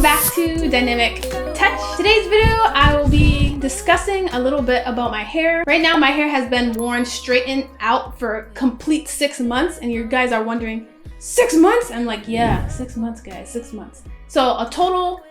back to Dynamic Touch. Today's video, I will be discussing a little bit about my hair. Right now, my hair has been worn straightened out for a complete 6 months, and you guys are wondering, 6 months? I'm like, yeah, 6 months, guys, 6 months. So a total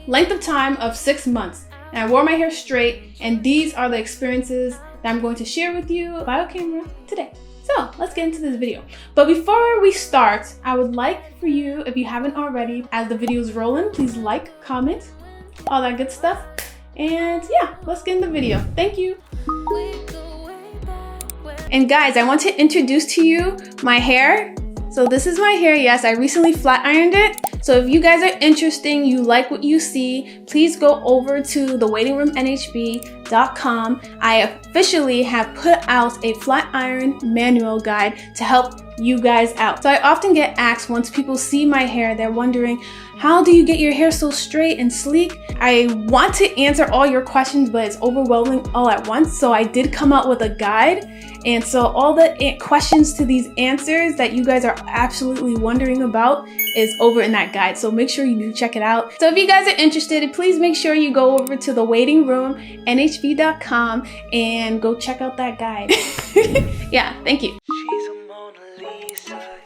length of time of 6 months. And I wore my hair straight, and these are the experiences that I'm going to share with you via camera today. So let's get into this video. But before we start, I would like for you, if you haven't already, as the video is rolling, please like, comment, all that good stuff. And yeah, let's get in the video. Thank you. And guys, I want to introduce to you my hair. So this is my hair. Yes, I recently flat ironed it. So if you guys are interested, you like what you see, please go over to thewaitingroomnhb.com. I officially have put out a flat iron manual guide to help you guys out. So I often get asked, once people see my hair, they're wondering, how do you get your hair so straight and sleek? I want to answer all your questions, but it's overwhelming all at once. So I did come out with a guide. And so all the questions to these answers that you guys are absolutely wondering about is over in that guide. So make sure you do check it out. So if you guys are interested, please make sure you go over to thewaitingroomnhb.com and go check out that guide. Yeah, thank you.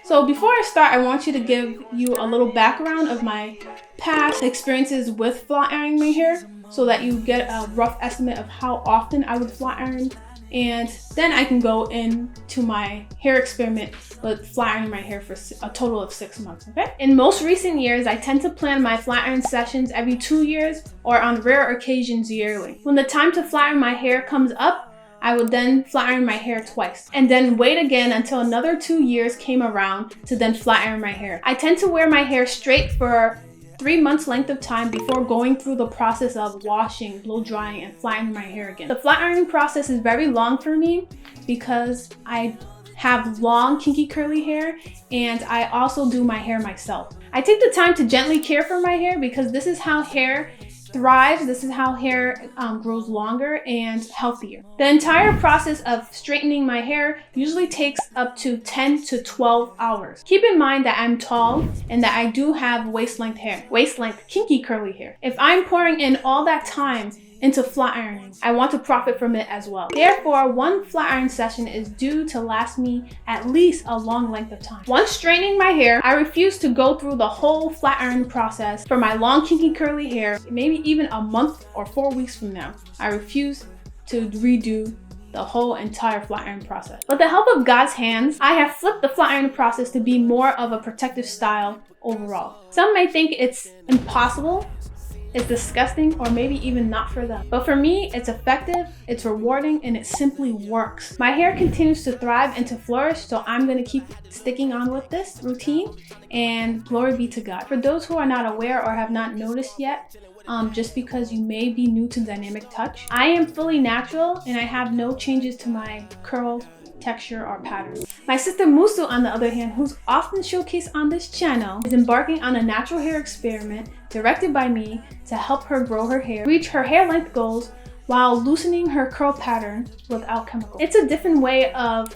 So before I start, I want you to give you a little background of my past experiences with flat ironing my hair so that you get a rough estimate of how often I would flat iron. And then I can go into my hair experiment with flat ironing my hair for a total of 6 months, okay? In most recent years, I tend to plan my flat iron sessions every 2 years or on rare occasions yearly. When the time to flat iron my hair comes up, I would then flat iron my hair twice and then wait again until another 2 years came around to then flat iron my hair. I tend to wear my hair straight for 3 months length of time before going through the process of washing, blow drying, and flattening my hair again. The flat ironing process is very long for me because I have long kinky curly hair and I also do my hair myself. I take the time to gently care for my hair because this is how hair thrives. This is how hair grows longer and healthier. The entire process of straightening my hair usually takes up to 10 to 12 hours. Keep in mind that I'm tall and that I do have waist-length hair, waist-length kinky curly hair. If I'm pouring in all that time into flat ironing, I want to profit from it as well. Therefore, one flat iron session is due to last me at least a long length of time. Once straightening my hair, I refuse to go through the whole flat iron process for my long kinky curly hair, maybe even a month or 4 weeks from now. I refuse to redo the whole entire flat iron process. With the help of God's hands, I have flipped the flat iron process to be more of a protective style overall. Some may think it's impossible, it's disgusting, or maybe even not for them. But for me, it's effective, it's rewarding, and it simply works. My hair continues to thrive and to flourish, so I'm gonna keep sticking on with this routine, and glory be to God. For those who are not aware or have not noticed yet, just because you may be new to Dynamic Touch, I am fully natural and I have no changes to my curl, texture, or pattern. My sister Musu, on the other hand, who's often showcased on this channel, is embarking on a natural hair experiment directed by me to help her grow her hair, reach her hair length goals while loosening her curl pattern without chemicals. It's a different way of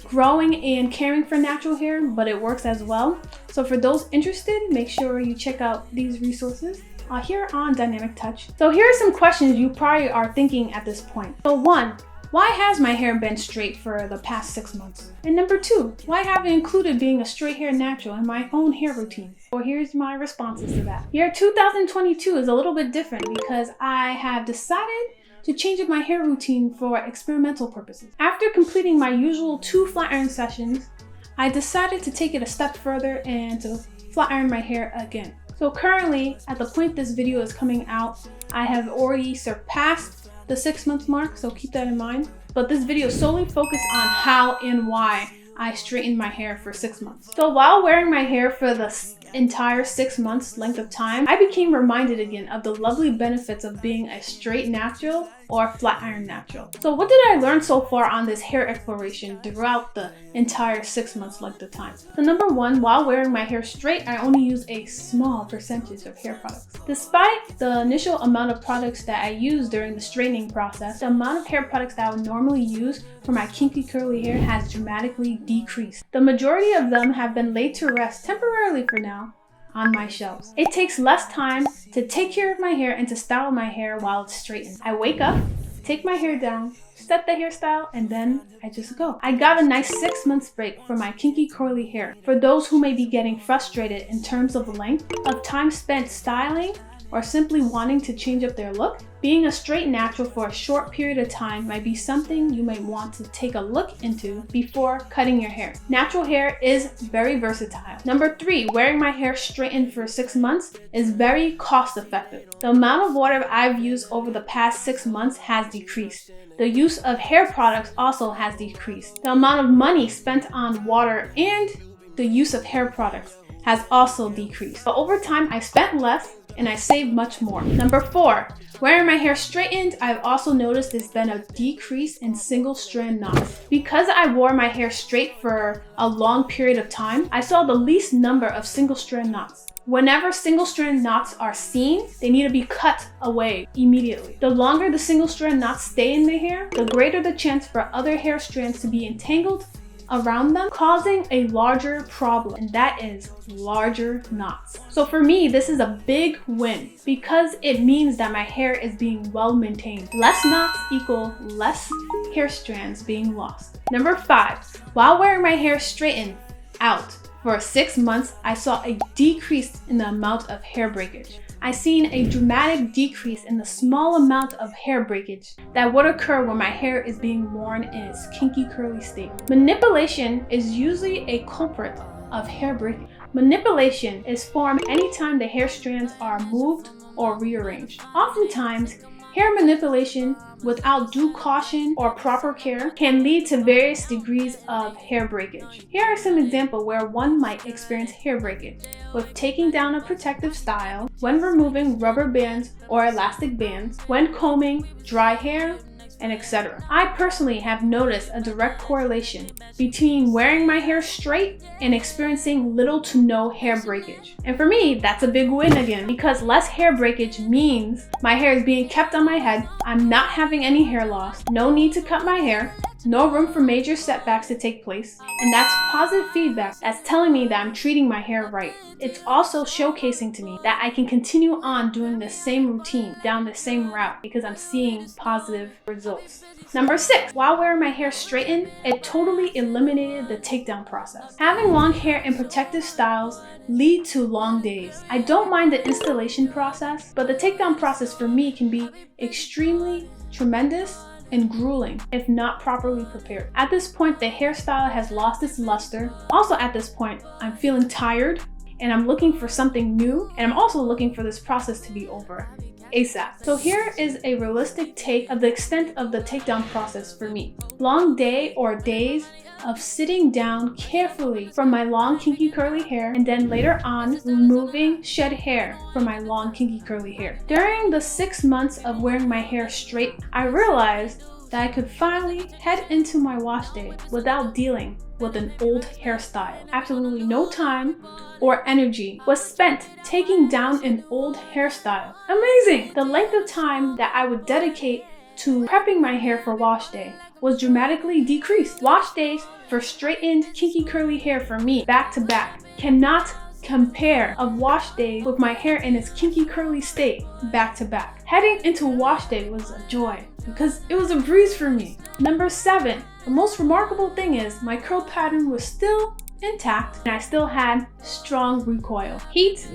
growing and caring for natural hair, but it works as well. So for those interested, make sure you check out these resources here on Dynamic Touch. So here are some questions you probably are thinking at this point. So 1, why has my hair been straight for the past 6 months? And number 2, why have I included being a straight hair natural in my own hair routine? Well, here's my responses to that. Year 2022 is a little bit different because I have decided to change up my hair routine for experimental purposes. After completing my usual 2 flat iron sessions, I decided to take it a step further and to flat iron my hair again. So currently, at the point this video is coming out, I have already surpassed the 6 month mark, so keep that in mind. But this video is solely focused on how and why I straightened my hair for 6 months. So while wearing my hair for the entire 6 months length of time, I became reminded again of the lovely benefits of being a straight natural or flat iron natural. So what did I learn so far on this hair exploration throughout the entire 6 months length of time? So number 1, while wearing my hair straight, I only use a small percentage of hair products. Despite the initial amount of products that I used during the straightening process, the amount of hair products that I would normally use for my kinky curly hair has dramatically decreased. The majority of them have been laid to rest temporarily for now, on my shelves. It takes less time to take care of my hair and to style my hair while it's straightened. I wake up, take my hair down, set the hairstyle, and then I just go. I got a nice 6 months break for my kinky curly hair. For those who may be getting frustrated in terms of length of time spent styling or simply wanting to change up their look, being a straight natural for a short period of time might be something you may want to take a look into before cutting your hair. Natural hair is very versatile. Number 3, wearing my hair straightened for 6 months is very cost effective. The amount of water I've used over the past 6 months has decreased. The use of hair products also has decreased. The amount of money spent on water and the use of hair products has also decreased. But over time, I spent less and I saved much more. Number 4, wearing my hair straightened, I've also noticed there's been a decrease in single strand knots. Because I wore my hair straight for a long period of time, I saw the least number of single strand knots. Whenever single strand knots are seen, they need to be cut away immediately. The longer the single strand knots stay in the hair, the greater the chance for other hair strands to be entangled around them, causing a larger problem, and that is larger knots. So for me, this is a big win because it means that my hair is being well maintained. Less knots equal less hair strands being lost. Number 5, while wearing my hair straightened out for 6 months, I saw a decrease in the amount of hair breakage. I seen a dramatic decrease in the small amount of hair breakage that would occur when my hair is being worn in its kinky curly state. Manipulation is usually a culprit of hair breakage. Manipulation is formed anytime the hair strands are moved or rearranged. Oftentimes, hair manipulation without due caution or proper care can lead to various degrees of hair breakage. Here are some examples where one might experience hair breakage with taking down a protective style, when removing rubber bands or elastic bands, when combing dry hair, and etc. I personally have noticed a direct correlation between wearing my hair straight and experiencing little to no hair breakage. And for me, that's a big win again, because less hair breakage means my hair is being kept on my head, I'm not having any hair loss, no need to cut my hair, no room for major setbacks to take place, and that's positive feedback that's telling me that I'm treating my hair right. It's also showcasing to me that I can continue on doing the same routine, down the same route, because I'm seeing positive results. Number 6, while wearing my hair straightened, it totally eliminated the takedown process. Having long hair in protective styles lead to long days. I don't mind the installation process, but the takedown process for me can be extremely tremendous and grueling if not properly prepared. At this point, the hairstyle has lost its luster. Also at this point, I'm feeling tired and I'm looking for something new, and I'm also looking for this process to be over ASAP. So here is a realistic take of the extent of the takedown process for me. Long day or days of sitting down carefully from my long kinky curly hair, and then later on removing shed hair from my long kinky curly hair. During the 6 months of wearing my hair straight, I realized that I could finally head into my wash day without dealing with an old hairstyle. Absolutely no time or energy was spent taking down an old hairstyle. Amazing! The length of time that I would dedicate to prepping my hair for wash day was dramatically decreased. Wash days for straightened kinky curly hair for me back to back cannot compare of wash days with my hair in its kinky curly state back to back. Heading into wash day was a joy because it was a breeze for me. Number 7, the most remarkable thing is my curl pattern was still intact and I still had strong recoil. Heat,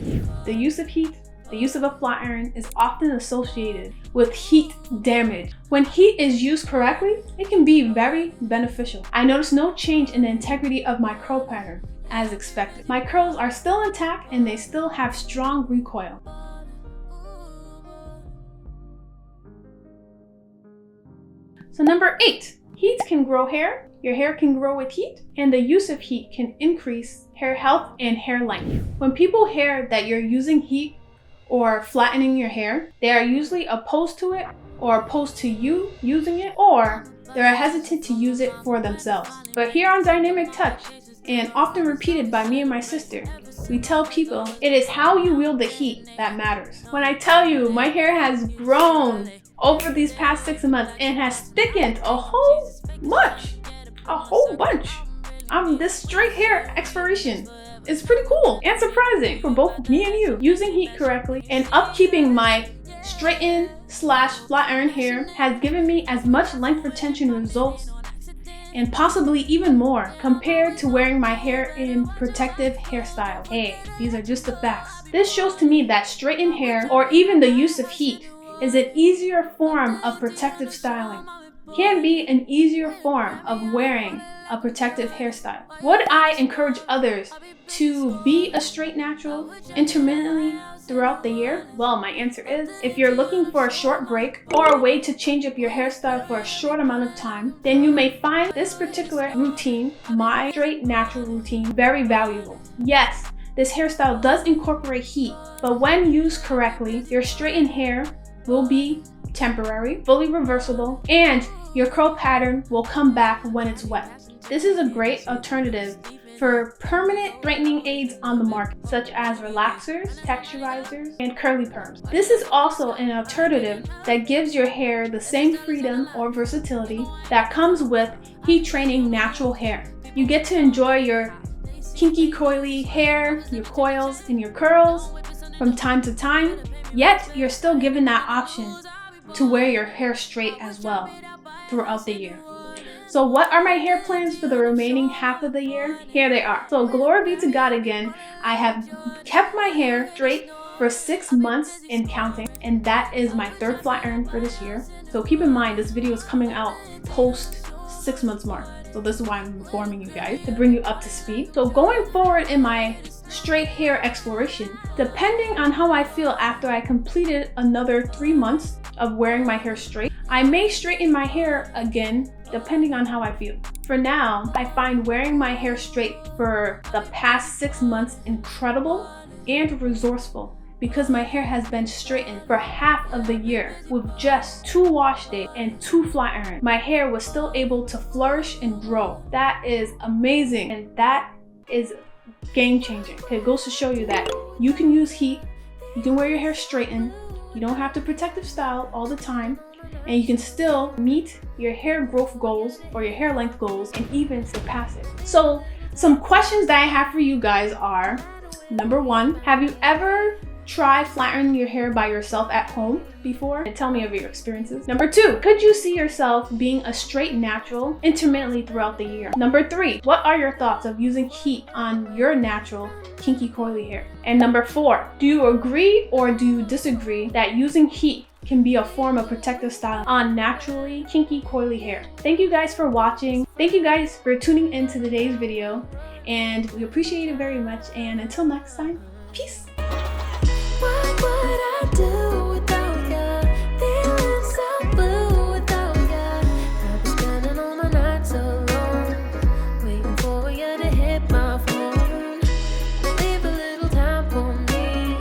the use of a flat iron is often associated with heat damage. When heat is used correctly, it can be very beneficial. I noticed no change in the integrity of my curl pattern as expected. My curls are still intact and they still have strong recoil. So number 8, heat can grow hair. Your hair can grow with heat, and the use of heat can increase hair health and hair length. When people hear that you're using heat or flattening your hair, they are usually opposed to it or opposed to you using it, or they're hesitant to use it for themselves. But here on Dynamic Touch, and often repeated by me and my sister, we tell people it is how you wield the heat that matters. When I tell you my hair has grown over these past 6 months and has thickened a whole bunch. I'm this straight hair expiration is pretty cool and surprising for both me and you. Using heat correctly and upkeeping my straighten / flat iron hair has given me as much length retention results and possibly even more compared to wearing my hair in protective hairstyle. Hey, these are just the facts. This shows to me that straightened hair, or even the use of heat, is an easier form of protective styling. Can be an easier form of wearing a protective hairstyle. Would I encourage others to be a straight natural intermittently throughout the year? Well, my answer is, if you're looking for a short break or a way to change up your hairstyle for a short amount of time, then you may find this particular routine, my straight natural routine, very valuable. Yes, this hairstyle does incorporate heat, but when used correctly, your straightened hair will be temporary, fully reversible, and your curl pattern will come back when it's wet. This is a great alternative for permanent straightening aids on the market, such as relaxers, texturizers, and curly perms. This is also an alternative that gives your hair the same freedom or versatility that comes with heat training natural hair. You get to enjoy your kinky coily hair, your coils, and your curls from time to time, yet you're still given that option to wear your hair straight as well throughout the year. So what are my hair plans for the remaining half of the year? Here they are. So glory be to God again. I have kept my hair straight for 6 months and counting, and that is my 3rd flat iron for this year. So keep in mind, this video is coming out post 6 months mark. So this is why I'm informing you guys, to bring you up to speed. So going forward in my straight hair exploration, depending on how I feel after I completed another 3 months of wearing my hair straight, I may straighten my hair again depending on how I feel. For now, I find wearing my hair straight for the past 6 months incredible and resourceful because my hair has been straightened for half of the year with just 2 wash days and 2 flat irons. My hair was still able to flourish and grow. That is amazing, and that is game changing. It goes to show you that you can use heat, you can wear your hair straightened, you don't have to protective style all the time, and you can still meet your hair growth goals or your hair length goals and even surpass it. So some questions that I have for you guys are, number 1, have you ever tried flat ironing your hair by yourself at home before? And tell me of your experiences. Number 2, could you see yourself being a straight natural intermittently throughout the year? Number 3, what are your thoughts of using heat on your natural kinky coily hair? And number 4, do you agree or do you disagree that using heat can be a form of protective style on naturally kinky coily hair? Thank you guys for watching. Thank you guys for tuning into today's video, and we appreciate it very much. And until next time, peace.